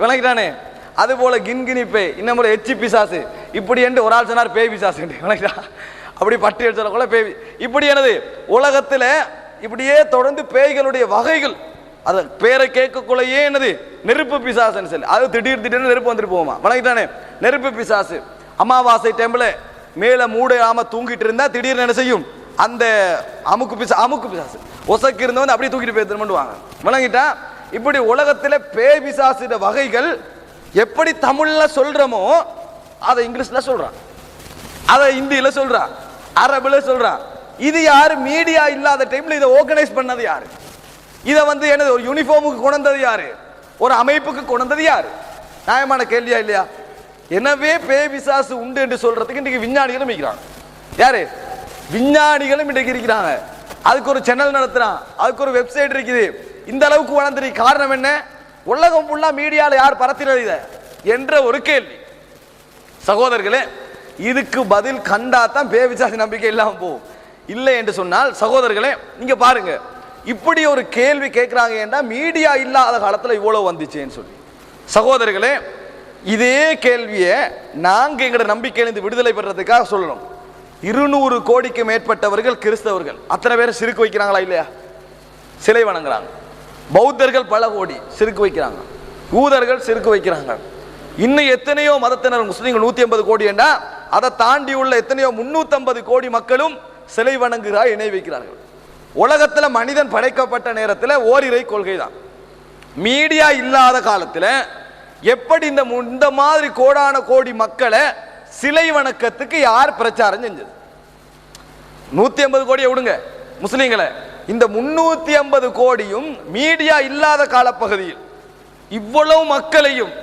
விளங்கிட்டானே? அது போல கின்கினி பேய், இன்னும் ஒரு எச்சி பிசாசு, இப்படி என்று ஒரு ஆள் சொன்னார் பேய் பிசாசு. விளங்கிட்டா? அப்படி பட்டியல் சொல்லக்கூட பேய் இப்படி என்னது உலகத்துல இப்படியே தொடர்ந்து பேய்களுடைய வகைகள். அது பேரை கேட்கக்குள்ளேயே என்னது நெருப்பு பிசாசுன்னு சொல்லி, அது திடீர்னு நெருப்பு வந்துட்டு போகுமா? வணங்கிட்டானே? நெருப்பு பிசாசு அமாவாசை டைம்ல மேல மூடாம தூங்கிட்டு இருந்தா திடீர்னு என்ன செய்யும்? அந்த அமுக்கு பிசாசு ஒசக்கு இருந்தவன் அப்படியே தூக்கிட்டு போய் திரும்புவாங்க. வணங்கிட்டா? இப்படி உலகத்துல பேய் பிசாசு வகைகள் எப்படி தமிழ்ல சொல்றோமோ அதை இங்கிலீஷ்ல சொல்றான், அதை இந்தியில சொல்றான், அரபுல சொல்றான். இது யாரு? மீடியா இல்லாத டைம்ல இதை ஆர்கனைஸ் பண்ணது யாரு? இதை என்னது ஒரு யூனிஃபார்முக்கு கொண்டது யாரு? ஒரு அமைப்புக்கு கொண்டது யாரு? நியாயமான கேள்வியா இல்லையா? எனவே பேய் பிசாசு உண்டு என்று சொல்றதுக்கு இன்றைக்கு விஞ்ஞானிகளும் இருக்கிறாங்க. யாரு? விஞ்ஞானிகளும் இன்றைக்கு இருக்கிறாங்க. அதுக்கு ஒரு சேனல் நடத்துறான், அதுக்கு ஒரு வெப்சைட் இருக்குது. இந்த அளவுக்கு வளர்ந்து காரணம் என்ன? உலகம் ஃபுல்லா மீடியால யார் பரத்தினது இதை என்ற ஒரு கேள்வி. சகோதரர்களே, இதுக்கு பதில் கண்டா தான் பேய் பிசாசு நம்பிக்கை இல்லாம போகும். இல்லை என்று சொன்னால் சகோதரர்களே நீங்க பாருங்க, இப்படி ஒரு கேள்வி கேட்கிறாங்க என்றா மீடியா இல்லாத காலத்துல இவ்வளவு வந்துச்சேன்னு சொல்லி. சகோதரர்களே, இதே கேள்வியை நாங்க எங்களோட நம்பிக்கையிலிருந்து விடுதலை பெறதுக்காக சொல்லணும். 200 கோடிக்கு மேற்பட்டவர்கள் கிறிஸ்தவர்கள், அத்தனை பேர் சிறுக்கு வைக்கிறாங்களா இல்லையா? சிலை வணங்குறாங்க. பௌத்தர்கள் பல கோடி சிறுக்கு வைக்கிறாங்க, யூதர்கள் சிறுக்கு வைக்கிறாங்க. இன்னும் எத்தனையோ மதத்தினர், முஸ்லீம்கள் 150 கோடி என்றா அதை தாண்டி உள்ள எத்தனையோ 350 கோடி மக்களும் சிலை வணங்குகிறார், இணை வைக்கிறார்கள். உலகத்துல மனிதன் படைக்கப்பட்ட நேரத்தில் ஓரிரை கொள்கை தான். மீடியா இல்லாத காலத்துல எப்படி இந்த மாதிரி கோடான கோடி மக்களை சிலை வணக்கத்துக்கு யார் பிரச்சாரம் செஞ்சது? 150 கோடியை விடுங்க முஸ்லீம்களை, இந்த 350 கோடியும் மீடியா இல்லாத காலப்பகுதியில் இவ்வளவு மக்களையும்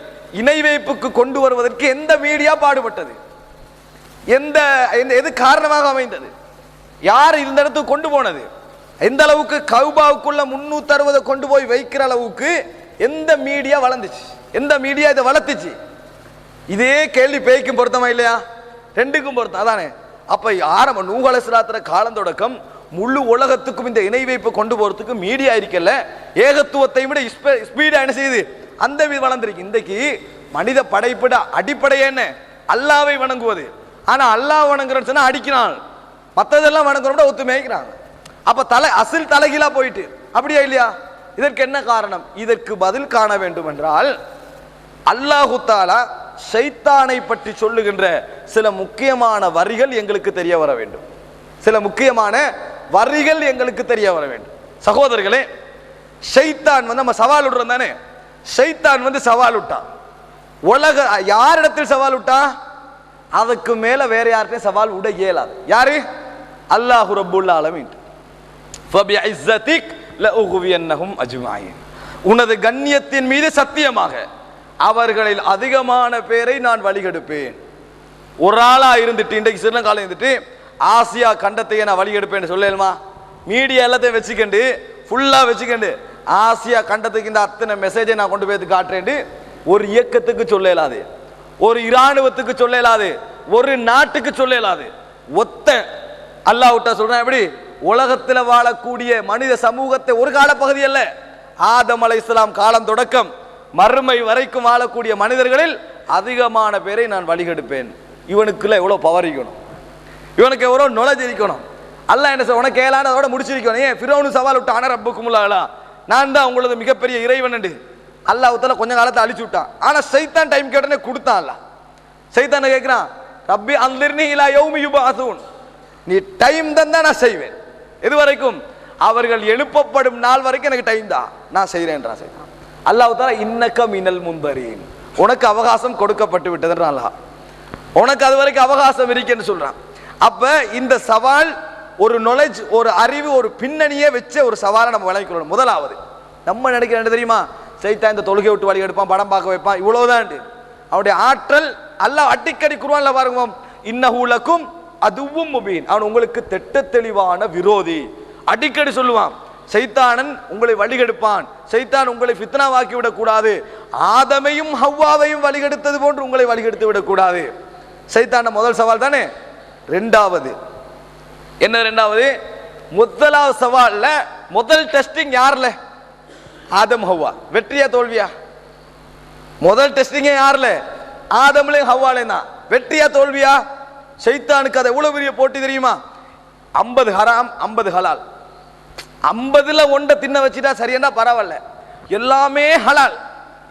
இணை வைப்புக்கு கொண்டு வருவதற்கு எந்த மீடியா பாடுபட்டது? எது காரணமாக அமைந்தது? யார் இந்த இடத்துக்கு கொண்டு போனது? எந்த அளவுக்கு கௌபாவுக்குள்ள 360 கொண்டு போய் வைக்கிற அளவுக்கு எந்த மீடியா வளர்ந்துச்சு? எந்த மீடியா இதை வளர்த்துச்சு? இதே கேள்வி பேய்க்கும் பொருத்தமா இல்லையா? ரெண்டுக்கும் பொருத்தம். அதானே? அப்ப ஆரம்ப நூஹ் அலைஹிஸ்ஸலாத்துல காலம் தொடக்கம் முழு உலகத்துக்கும் இந்த இணை வைப்பு கொண்டு போறதுக்கு மீடியா இருக்கல. ஏகத்துவத்தை விட ஸ்பீடா என்ன செய்யுது? அந்த வளர்ந்துருக்கு. இன்றைக்கு மனித படைப்பிட அடிப்படை என்ன? அல்லாவை வணங்குவது. ஆனா அல்லாஹ் வணங்குறன்னு சொன்னா அடிக்கிறான், மற்றதெல்லாம் வணங்குறோம் ஒத்துமைக்கிறாங்க. அப்ப அசில் தலைகீழா போயிட்டு, அப்படியா இல்லையா? இதற்கு என்ன காரணம்? இதற்கு பதில் காண வேண்டும் என்றால் அல்லாஹு தஆலா ஷைத்தானை பற்றி சொல்லுகின்ற சில முக்கியமான வரிகள் எங்களுக்கு தெரிய வர வேண்டும். சில முக்கியமான வரிகள் எங்களுக்கு தெரிய வர வேண்டும். சகோதரர்களே, ஷைத்தான் நம்ம சவால் விடுறோம் தானே? ஷைத்தான் சவால் விட்டான். உலக யாரிடத்தில் சவால் விட்டா? அதுக்கு மேல வேற யார்கிட்ட சவால் விட இயலாது. யாரு? அல்லாஹு ரப்புல் ஆலமீன். ஃபபிஇஸ்ஸதிக் லஉகுவியன்னஹும் அஜ்மாயின். உனது கண்ணியத்தின் மீது சத்தியமாக அவர்களில் அதிகமான பேரை நான் வழிகெடுப்பேன். ஒரு ஆளா இருந்துட்டு இன்றைக்கு ஸ்ரீலங்கால இருந்துட்டு ஆசியா கண்டத்தையே நான் வழிகெடுப்பேன்னு சொல்லலுமா? மீடியா எல்லாத்தையும் வச்சுக்கண்டு ஃபுல்லா வச்சுக்கண்டு ஆசியா கண்டத்துக்கு இந்த அத்தனை மெசேஜை நான் கொண்டு போய் காட்டுறேன். ஒரு இயக்கத்துக்கு சொல்ல இயலாது, ஒரு இராணுவத்துக்கு சொல்ல இயலாது, ஒரு நாட்டுக்கு சொல்ல இயலாது. ஒத்த அல்லாஹ் விட்டா சொல்றேன். எப்படி? உலகத்தில் வாழக்கூடிய மனித சமூகத்தை, ஒரு காலப்பகுதி அல்ல, ஆதம் அலைஹிஸ்ஸலாம் காலம் தொடக்கம் மறுமை வரைக்கும் வாழக்கூடிய மனிதர்களில் அதிகமான பேரை நான் வழிகெடுப்பேன். இவனுக்குள்ள எவ்வளவு பவர் இருக்கணும், இவனுக்கு எவ்வளவு நாலேஜ் இருக்கணும். அல்லாஹ் என்ன சொல்ல? உனக்கு ஏலான அதோட முடிச்சிருக்கணும். ஏன் ஃபிரௌன் சவால் விட்டு அன ரப்புக்குமுல் ஆலா, நான் தான் உங்களது மிகப்பெரிய இறைவன் என்று அல்லாஹ் தஆலா கொஞ்ச காலத்தை அழிச்சு விட்டான். ஆனா சைத்தான் டைம் கேட்டனே கொடுத்தான். அல்லாஹ் சைத்தானை கேட்கிறான், ரப்பி அன்லிர்னி இலா யௌமி யுபஅஸூன், நீ டைம் தந்தா நான் செய்வேன். எது வரைக்கும்? அவர்கள் எழுப்பப்படும் நாள் வரைக்கும் எனக்கு டைம் தான், நான் செய்கிறேன்றான் சைத்தான். அல்லாஹ் தஆலா இன்னக மினல் முந்தரீன், உனக்கு அவகாசம் கொடுக்கப்பட்டு விட்டதுன்றான் அல்லாஹ். உனக்கு அது வரைக்கும் அவகாசம் இருக்குன்னு சொல்றான். அப்ப இந்த சவால் ஒரு நாலேஜ், ஒரு அறிவு, ஒரு பின்னணியே வச்ச ஒரு சவாலை நம்ம விளங்கிக்கொள்ளணும். முதலாவது நம்ம நினைக்கிறேன் தெரியுமா? சைத்தான் இந்த தொழுகை விட்டு வழி எடுப்பான், படம் பார்க்க வைப்பான், இவ்வளவுதான் அவனுடைய ஆற்றல். அல்லாஹ் அடிக்கடி குர்ஆன்ல பாருங்க, இன்னஹு லக்கும் அதுவும் முபீன், அவன் உங்களுக்கு திட்ட தெளிவான விரோதி. அடிக்கடி சொல்லுவான், சைத்தானன் உங்களை வழிகெடுப்பான், சைத்தான் உங்களை ஃபித்னாவாக்கி விடக்கூடாது, ஆதமையும் ஹவ்வாவையும் வழிகெடுத்தது போன்று உங்களை வழிகெடுத்து விடக்கூடாது. சைத்தான முதல் சவால் தானே. ரெண்டாவது என்ன? ரெண்டாவது முதலாவது சவால்ல முதல் டெஸ்டிங் யார்ல? ஆதம் ஹவ்வா. வெற்றியா தோல்வியா? முதல் டெஸ்டிங்கே யாருல? ஆதம்லையும் ஹவ்வாலையும் தான். வெற்றியா தோல்வியா? ஷைத்தானுக்கு அது எவ்வளவு பெரிய போட்டி தெரியுமா? 50 ஹராம் 50 ஹலால். 50ல ஒன்றை தின்ன வச்சுட்டா சரியா பரவாயில்ல, எல்லாமே ஹலால்.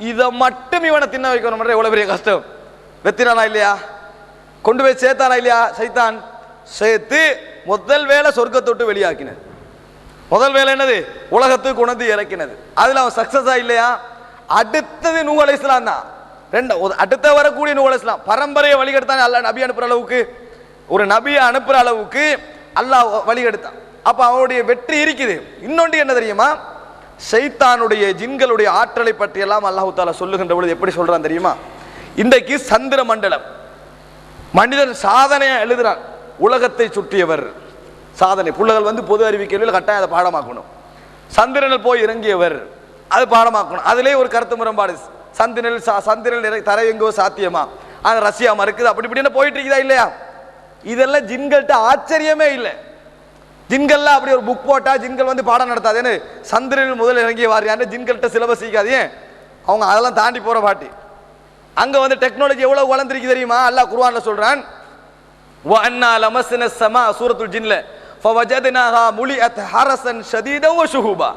இதை மட்டும் இவனை தின்ன வைக்கணும், எவ்வளவு பெரிய கஷ்டம். வெத்தினானா இல்லையா? கொண்டு போய் சேர்த்தானா இல்லையா? சைத்தான் சேர்த்து முதல் வேலை சொர்க்கத்தை விட்டு வெளியாக்கினது. முதல் வேலை என்னது? உலகத்துக்கு கொண்டு இறக்கினது. அதுல அவன் சக்சஸா இல்லையா? அடுத்தது நூஹ் அலைஹிஸ்ஸலாம் தான். அடுத்த வரக்கூடிய நூஹ் அலைஹிஸ்ஸலாம் பரம்பரையை வழிகெடுத்தான். அல்லாஹ் நபி அனுப்புற அளவுக்கு, ஒரு நபியை அனுப்புற அளவுக்கு அல்லாஹ் வழிகெடுத்தான். அப்ப அவனுடைய வெற்றி இருக்குது. இன்னொன்று என்ன தெரியுமா? ஷைத்தானுடைய ஜின்களுடைய ஆற்றலை பற்றி எல்லாம் அல்லாஹ் தஆலா சொல்லுகின்ற பொழுது எப்படி சொல்றான் தெரியுமா? இன்றைக்கு சந்திர மண்டலம் மனிதன் சாதனையை எழுதுறான். உலகத்தை சுற்றியவர் சாதனை. பிள்ளைகள் பொது அறிவு கேள்வியில் கட்டாயம் அதை பாடமாக்கணும். சந்திரனில் போய் இறங்கியவர், அது பாடமாக்கணும். அதிலே ஒரு கருத்து முரண்பாடு. சந்திரனில் தரை எங்கோ சாத்தியமா, அது ரஷ்யா மறுக்குது, அப்படி இப்படின்னு போயிட்டு இருக்குதா இல்லையா? இதெல்லாம் ஜின்கள்கிட்ட ஆச்சரியமே இல்லை. ஜின்கள்லாம் அப்படி ஒரு புக் போட்டா ஜின்கள் பாடம் நடத்தாதேன்னு சந்திரனில் முதல் இறங்கிய வாரியான்னு ஜின்கள்கிட்ட சிலபஸ் செய்யாதே. அவங்க அதெல்லாம் தாண்டி போற பாட்டி. அங்க டெக்னாலஜி எவ்வளவு வளர்ந்துருக்கு தெரியுமா? அல்லாஹ் குர்ஆன்ல சொல்றான், வ அன்னா லமஸ்னா ஸமா சூரத்துல் ஜின்ல ஃபவஜத்னாஹா முலிஅத் ஹரஸன் ஷதீதன் வ ஷுஹூபா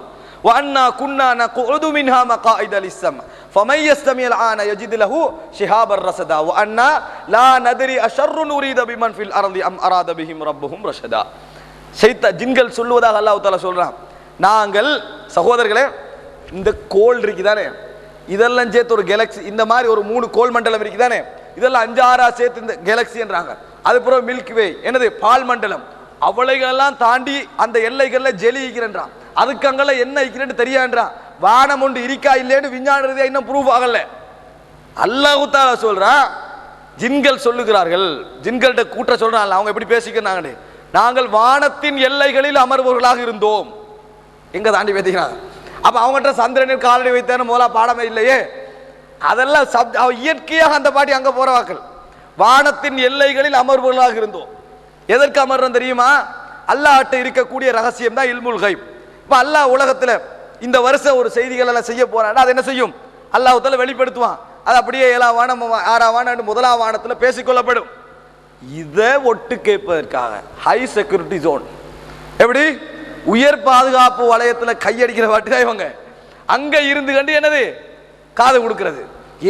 வ அன்னா குன்னா நக்உது மின்ஹா மகாயித லிஸ்ஸம் ஃபமன் யஸ்தமில் ஆன யஜித் லஹு ஷிஹாபர் ரஸதா வ அன்னா லா நத்ரி அஷர்ருன் உரீத பிமன் ஃபில் அர்தி அம் அராத பிஹிம் ரப்புஹும் ரஷதா. ஜின்கள் சொல்லுவதாக அல்லாஹ் தஆலா சொல்றான், நாங்கள் சகோதரர்களே இந்த கோள் இருக்குதானே, இதெல்லாம் சேர்த்து ஒரு கேலக்சி, இந்த மாதிரி ஒரு 3 கோள் மண்டலம் இருக்குதானே, இதெல்லாம் 5-6 சேர்த்து இந்த கேலக்சி என்றாங்க. அது பிறகு மில்கி வே என்னது பால் மண்டலம், அவளைகளெல்லாம் தாண்டி அந்த எல்லைகள்ல ஜெலி இருக்கிறான். அதுக்கு அங்கெல்லாம் என்ன இருக்கிறேன்னு தெரியான்றான். வானம் ஒன்று இருக்கா இல்லைன்னு விஞ்ஞான ரீதியா இன்னும் ப்ரூவ் ஆகல. அல்லாஹ் தஆலா சொல்றான், ஜின்கள் சொல்லுகிறார்கள், ஜின்கள்ட்ட கூட்ட சொல்றாங்க, அவங்க எப்படி பேசிக்கிறாங்க, நாங்கள் வானத்தின் எல்லைகளில் அமர்வர்களாக இருந்தோம். எங்க தாண்டி பேசிக்கிறாங்க. அப்ப அவங்ககிட்ட சந்திரனில் காலடி வைத்தேன்னு முதலா பாடமே இல்லையே. அதெல்லாம் இயற்கையாக அந்த பாட்டி அங்க போற வாக்கள். வானத்தின் எல்லைகளில் அமர்வுகளாக இருந்தோம். எதற்கு அமர்றோம் தெரியுமா? அல்லாஹ்ட்ட இருக்கக்கூடிய ரகசியம் தான் இல்முல் கைப். இப்ப அல்லாஹ் உலகத்துல இந்த வருஷம் ஒரு செய்திகள் எல்லாம் செய்ய போறான், அது என்ன செய்யும்? அல்லாஹ் தஆலா வெளிப்படுத்துவான். அது அப்படியே 7ஆம் வானம் 6ஆம் வானம் 1ஆம் வானத்துல பேசிக்கொள்ளப்படும். இதை ஒட்டு கேட்பதற்காக ஹை செக்யூரிட்டி ஜோன், எப்படி உயர் பாதுகாப்பு வளையத்தில் கையடிக்கிற வாட்டிதான் இவங்க அங்க இருந்து கண்டு என்னது காது கொடுக்கிறது,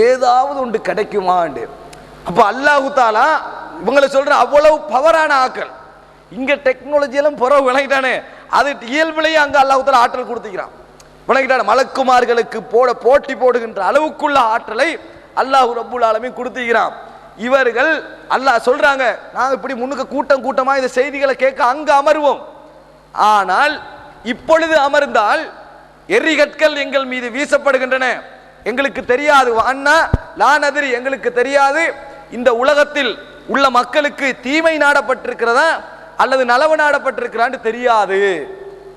ஏதாவது ஒன்று கிடைக்குமாண்டு. அப்ப அல்லாஹ் தஆலா இவங்களை சொல்ற அவ்வளவு பவரான ஆக்கள். இங்க டெக்னாலஜி எல்லாம் புற விளங்கிட்டானே, அது இயல்பிலேயே அங்க அல்லாஹ் தஆலா ஆற்றல் கொடுத்துக்கிறான். விளங்கிட்டான மலக்குமார்களுக்கு போட்டி போடுகின்ற அளவுக்குள்ள ஆற்றலை அல்லாஹ் ரப்புல் ஆலமீன் கொடுத்துக்கிறான். இவர்கள் அல்லாஹ் சொல்றாங்க, நாங்க இப்படி முன்னுக்கு கூட்டமா இந்த செய்திகளை கேட்க அங்க அமர்வோம். ஆனால் இப்பொழுது அமர்ந்தால் எரிகற்கள் எங்கள் மீது வீசப்படுகின்றன, எங்களுக்கு தெரியாது. அண்ணா லானதிரி, எங்களுக்கு தெரியாது இந்த உலகத்தில் உள்ள மக்களுக்கு தீமை நாடப்பட்டிருக்கிறதா அல்லது நலவு நாடப்பட்டிருக்கிறான்னு தெரியாது.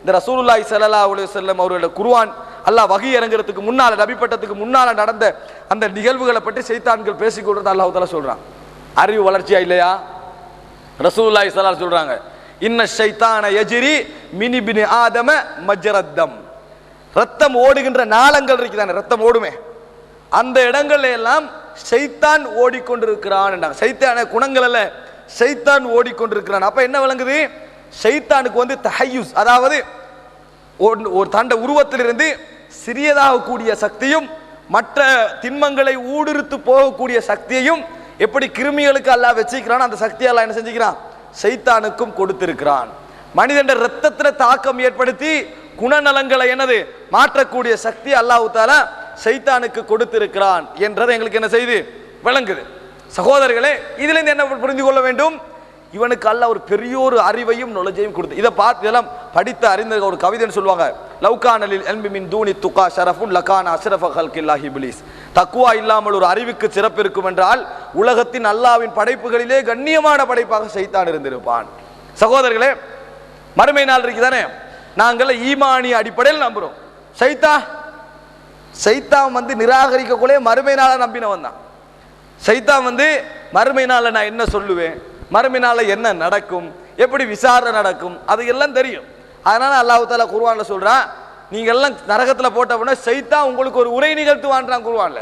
இந்த ரசூலுல்லாஹி ஸல்லல்லாஹு அலைஹி வஸல்லம் அவர்களுடைய குர்ஆன் அல்லாஹ் வஹி இறங்குறதுக்கு முன்னால, நபிப்பட்டத்துக்கு முன்னால நடந்த அந்த நிகழ்வுகளை பற்றி ஷைத்தான்கள் பேசிக்கொண்டு அல்லாஹ் தஆலா சொல்றான். அறிவு வளர்ச்சியா இல்லையா? ரசூலுல்லாஹி ஸல்லல்லாஹு அலைஹி சொல்றாங்க, இன்ன ஷைத்தான யஜ்ரி மின் இப்னி ஆதம மஜ்ரத்தம். ரத்தம் ஓடுகின்ற நாளங்கள் இருக்குதானே, ரத்தம் ஓடுமே, அந்த இடங்கள்ல எல்லாம் ஷைத்தான் ஓடிக்கொண்டிருக்கிறான் என்றாங்க. ஷைத்தான குணங்கள் அல்ல, ஷைத்தான் ஓடிக்கொண்டிருக்கிறான். அப்ப என்ன விளங்குது? ஷைத்தானுக்கு தஹய்யுஸ், அதாவது ஒரு தண்ட உருவத்திலிருந்து சிறியதாக கூடிய சக்தியும் மற்ற திண்மங்களை ஊடுருத்து போகக்கூடிய சக்தியையும் எப்படி கிருமிகளுக்கு அல்லாஹ் வச்சிருக்கிறான், அந்த சக்தி அல்லாஹ் என்ன செஞ்சுக்கிறான்? ஷைத்தானுக்கும் கொடுத்திருக்கிறான். மனிதன் ரத்தத்தில் தாக்கம் ஏற்படுத்தி குணநலங்களை என்னது மாற்றக்கூடிய சக்தி அல்லாஹ் தஆலா ஷைத்தானுக்கு கொடுத்திருக்கிறான் என்றது எங்களுக்கு என்ன செய்து விளங்குது. சகோதரர்களே, இதுல இருந்து என்ன புரிந்து கொள்ள வேண்டும்? இவனுக்கு அல்லாஹ் ஒரு பெரிய ஒரு அறிவையும் நாலேஜையும் கொடுத்து, இதை பார்த்து இதெல்லாம் படித்த அறிஞர்கள் ஒரு கவிதைன்னு சொல்லுவாங்க, லவ்கானலில் எல்மி மின் தூனி துகா ஷரஃபுன் லகான அஷ்ரஃப ஹல்கில்லாஹி இப்லீஸ். தக்குவா இல்லாமல் ஒரு அறிவுக்கு சிறப்பு இருக்கும் என்றால் உலகத்தின் அல்லாஹ்வின் படைப்புகளிலே கண்ணியமான படைப்பாக ஷைத்தான் இருந்திருப்பான். சகோதரர்களே, மறுமை நாள் இருக்குதானே, நாங்கள் ஈமானிய அடிப்படையில் நம்புறோம். ஷைத்தான் நிராகரிக்கக்குள்ளே மறுமை நாளை நம்பினவன் தான். ஷைத்தான் மறுமை நாளை நான் என்ன சொல்லுவேன், மறுமை நாளை என்ன நடக்கும், எப்படி விசாரணை நடக்கும், அது எல்லாம் தெரியும். அதனால அல்லாஹ் தஆலா குர்ஆன்ல சொல்றான், நீங்க எல்லாம் நரகத்துல போட்டவன ஷைத்தான் உங்களுக்கு ஒரு உரை நிகழ்த்துவான்றான் குர்ஆன்ல.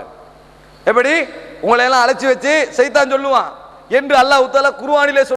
எப்படி உங்களை எல்லாம் அழைச்சி வச்சு சைத்தான் சொல்லுவான் என்று அல்லாஹ் தஆலா குர்ஆனிலே